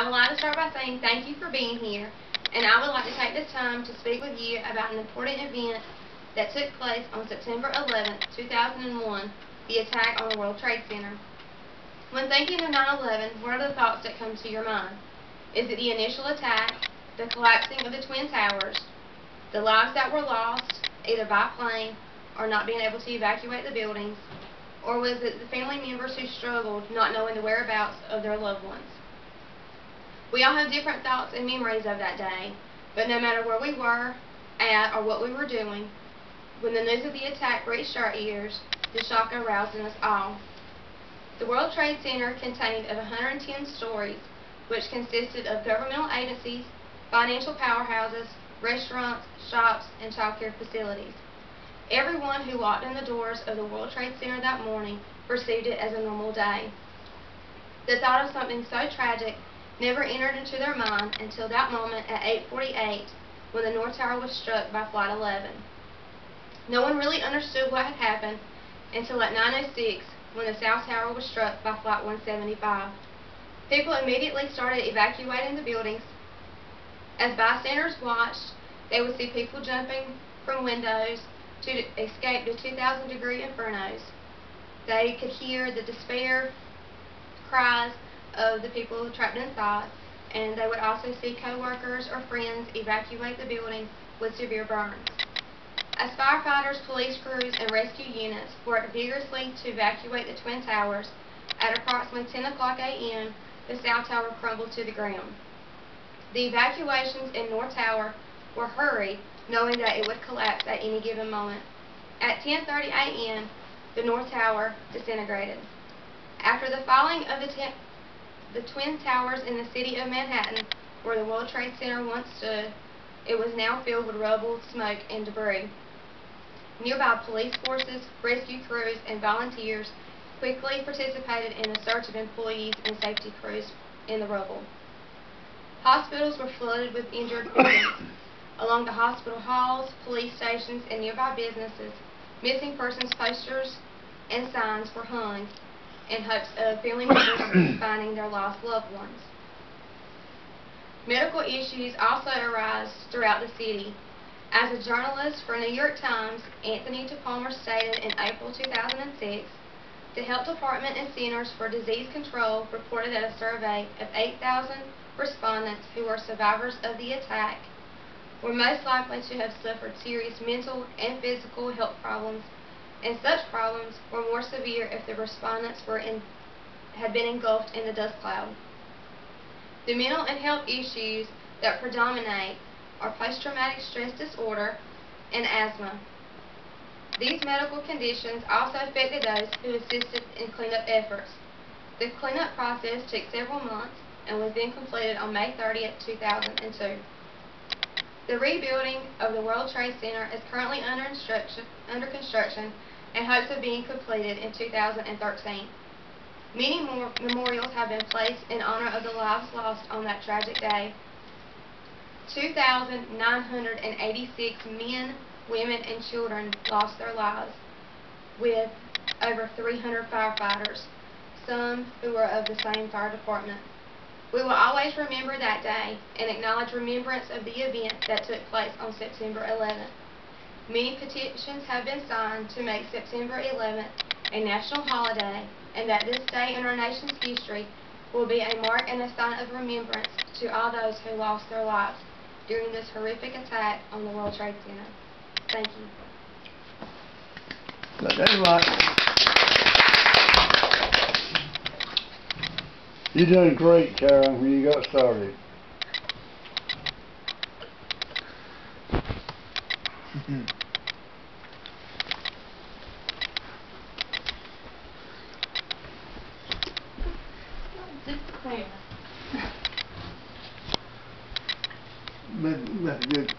I would like to start by saying thank you for being here, and I would like to take this time to speak with you about an important event that took place on September 11, 2001, the attack on the World Trade Center. When thinking of 9/11, what are the thoughts that come to your mind? Is it the initial attack, the collapsing of the Twin Towers, the lives that were lost, either by plane or not being able to evacuate the buildings, or was it the family members who struggled not knowing the whereabouts of their loved ones? We all have different thoughts and memories of that day, but no matter where we were at or what we were doing, when the news of the attack reached our ears, the shock aroused in us all. The World Trade Center contained of 110 stories, which consisted of governmental agencies, financial powerhouses, restaurants, shops, and child care facilities. Everyone who walked in the doors of the World Trade Center that morning perceived it as a normal day. The thought of something so tragic never entered into their mind until that moment at 8:48 when the North Tower was struck by Flight 11. No one really understood what had happened until at 9:06 when the South Tower was struck by Flight 175. People immediately started evacuating the buildings. As bystanders watched, they would see people jumping from windows to escape the 2,000-degree infernos. They could hear the despair cries of the people trapped inside, and they would also see co-workers or friends evacuate the building with severe burns. As firefighters, police crews, and rescue units worked vigorously to evacuate the Twin Towers, at approximately 10 o'clock a.m., the South Tower crumbled to the ground. The evacuations in North Tower were hurried, knowing that it would collapse at any given moment. At 10:30 a.m., the North Tower disintegrated. After the falling of the Twin Towers in the city of Manhattan, where the World Trade Center once stood, it was now filled with rubble, smoke, and debris. Nearby police forces, rescue crews, and volunteers quickly participated in the search of employees and safety crews in the rubble. Hospitals were flooded with injured victims. Along the hospital halls, police stations, and nearby businesses, missing persons posters and signs were hung in hopes of family members finding their lost loved ones. Medical issues also arose throughout the city. As a journalist for New York Times, Anthony Palmer stated in April 2006, the Health Department and Centers for Disease Control reported that a survey of 8,000 respondents who were survivors of the attack were most likely to have suffered serious mental and physical health problems, and such problems were more severe if the respondents had been engulfed in the dust cloud. The mental and health issues that predominate are post-traumatic stress disorder and asthma. These medical conditions also affected those who assisted in cleanup efforts. The cleanup process took several months and was then completed on May 30, 2002. The rebuilding of the World Trade Center is currently under construction and hopes of being completed in 2013. Many more memorials have been placed in honor of the lives lost on that tragic day. 2,986 men, women, and children lost their lives, with over 300 firefighters, some who were of the same fire department. We will always remember that day and acknowledge remembrance of the event that took place on September 11th. Many petitions have been signed to make September 11th a national holiday, and that this day in our nation's history will be a mark and a sign of remembrance to all those who lost their lives during this horrific attack on the World Trade Center. Thank you. That's right. You done great, Karen, when you got started. That's good.